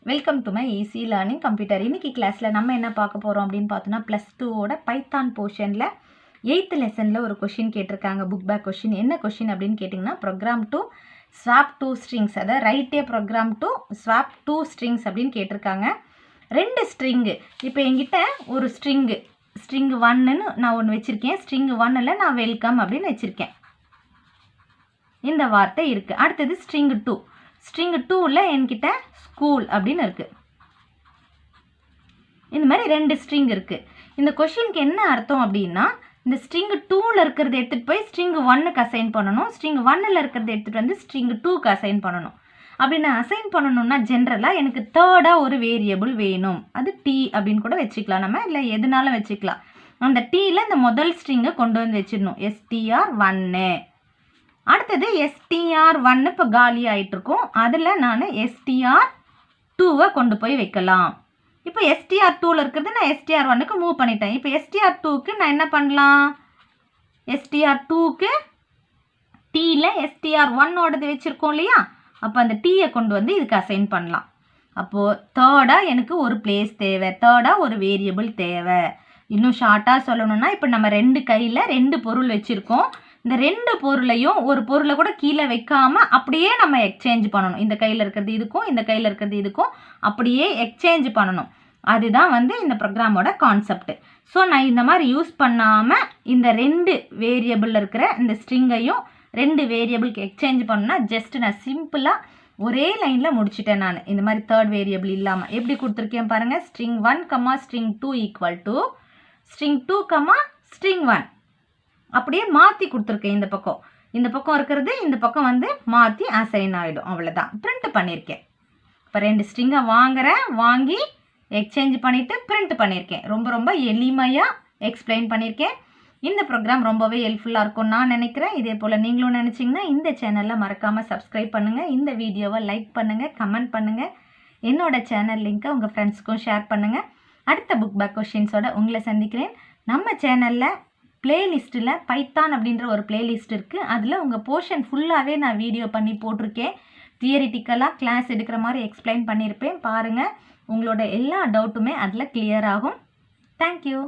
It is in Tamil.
Welcome to my easy learning computer. இன்னைக்கு கிளாஸில் நம்ம என்ன பார்க்க போகிறோம் அப்படின்னு பார்த்தோன்னா +2ஓட பைத்தான் போர்ஷனில் 8th லெசனில் ஒரு கொஷின் கேட்டிருக்காங்க. Book back question. என்ன கொஷின் அப்படின்னு கேட்டிங்கன்னா, ப்ரோக்ராம் டு ஸ்வாப் 2 strings, அதாவது ரைட்டே ப்ரோக்ராம் டு ஸ்வாப் 2 strings அப்படின்னு கேட்டிருக்காங்க. 2 ஸ்ட்ரிங்கு. இப்போ என்கிட்ட ஒரு ஸ்ட்ரிங் 1ன்னு நான் ஒன்று வச்சுருக்கேன். ஸ்ட்ரிங் 1ல் நான் வெல்கம் அப்படின்னு வச்சுருக்கேன். இந்த வார்த்தை இருக்குது. அடுத்தது ஸ்ட்ரிங் 2. ஸ்ட்ரிங் 2ல் என்கிட்ட ஸ்கூல் அப்படின்னு இருக்குது. இந்த மாதிரி 2 ஸ்ட்ரிங் இருக்குது. இந்த கொஷினுக்கு என்ன அர்த்தம் அப்படின்னா, இந்த ஸ்ட்ரிங் 2ல் இருக்கிறத எடுத்துகிட்டு போய் ஸ்ட்ரிங் 1க்கு அசைன் பண்ணணும். ஸ்ட்ரிங் 1ல் இருக்கிறத எடுத்துகிட்டு வந்து ஸ்ட்ரிங் 2க்கு அசைன் பண்ணணும். அப்படி நான் அசைன் பண்ணணும்னா ஜென்ரலாக எனக்கு தேர்டாக ஒரு வேரியபிள் வேணும். அது டி அப்படின்னு கூட வச்சுக்கலாம் நம்ம, இல்லை எதுனாலும் வச்சுக்கலாம். அந்த டீயில் இந்த முதல் ஸ்ட்ரிங்கை கொண்டு வந்து வச்சிடணும். str1. அடுத்தது str1 இப்போ காலி ஆகிட்டுருக்கும். அதில் நான் str2வை கொண்டு போய் வைக்கலாம். இப்போ str2ல் இருக்கிறது நான் str1க்கு மூவ் பண்ணிட்டேன். இப்போ str2க்கு நான் என்ன பண்ணலாம்? str2க்கு டீயில் str1ஓடது வச்சுருக்கோம் இல்லையா? அப்போ அந்த டீயை கொண்டு வந்து இதுக்கு அசைன் பண்ணலாம். அப்போது தேர்டாக எனக்கு ஒரு பிளேஸ் தேவை, தேர்டாக ஒரு வேரியபிள் தேவை. இன்னும் ஷார்ட்டாக சொல்லணும்னா, இப்போ நம்ம 2 கையில் 2 பொருள் வச்சுருக்கோம். இந்த 2 பொருளையும் ஒரு பொருளை கூட கீழே வைக்காம அப்படியே நம்ம எக்ஸ்சேஞ்ச் பண்ணணும். இந்த கையில் இருக்கிறது இதுக்கும், இந்த கையில் இருக்கிறது இதுக்கும் அப்படியே எக்ஸ்சேஞ்ச் பண்ணணும். அதுதான் வந்து இந்த ப்ரோக்ராமோட கான்செப்ட். ஸோ நான் இந்த மாதிரி யூஸ் பண்ணாமல் இந்த 2 வேரியபிளில் இருக்கிற இந்த ஸ்ட்ரிங்கையும் 2 வேரியபிளுக்கு எக்ஸ்சேஞ்ச் பண்ணணும்னா ஜஸ்ட் நான் சிம்பிளாக ஒரே லைனில் முடிச்சிட்டேன். நான் இந்த மாதிரி தேர்ட் வேரியபிள் இல்லாமல் எப்படி கொடுத்துருக்கேன் பாருங்கள். string 1, string 2 equal to string 2, string 1 அப்படியே மாற்றி கொடுத்துருக்கேன். இந்த பக்கம் இருக்கிறது இந்த பக்கம் வந்து மாற்றி அசைன் ஆகிடும். அவ்வளோதான், பிரிண்ட் பண்ணியிருக்கேன். இப்போ 2 ஸ்ட்ரிங்கை வாங்கி எக்ஸ்சேஞ்ச் பண்ணிவிட்டு பிரிண்ட் பண்ணியிருக்கேன். ரொம்ப எளிமையாக எக்ஸ்பிளைன் பண்ணியிருக்கேன். இந்த ப்ரோக்ராம் ரொம்பவே ஹெல்ப்ஃபுல்லாக இருக்கும்னு நான் நினைக்கிறேன். இதே போல் நீங்களும் நினச்சிங்கன்னா இந்த சேனலில் மறக்காமல் சப்ஸ்கிரைப் பண்ணுங்கள். இந்த வீடியோவை லைக் பண்ணுங்கள், கமெண்ட் பண்ணுங்கள். என்னோடய சேனல் லிங்க்கை உங்கள் ஃப்ரெண்ட்ஸுக்கும் ஷேர் பண்ணுங்கள். அடுத்த புக் பேக் கொஷின்ஸோட உங்களை சந்திக்கிறேன். நம்ம சேனலில் பிளேலிஸ்ட்டில் பைத்தான் அப்படின்ற ஒரு பிளேலிஸ்ட் இருக்குது. அதில் உங்கள் போர்ஷன் ஃபுல்லாகவே நான் வீடியோ பண்ணி போட்டிருக்கேன். தியரிட்டிக்கலாக கிளாஸ் எடுக்கிற மாதிரி எக்ஸ்பிளைன் பண்ணியிருப்பேன். பாருங்கள், உங்களோட எல்லா டவுட்டுமே அதில் கிளியர் ஆகும். தேங்க்யூ.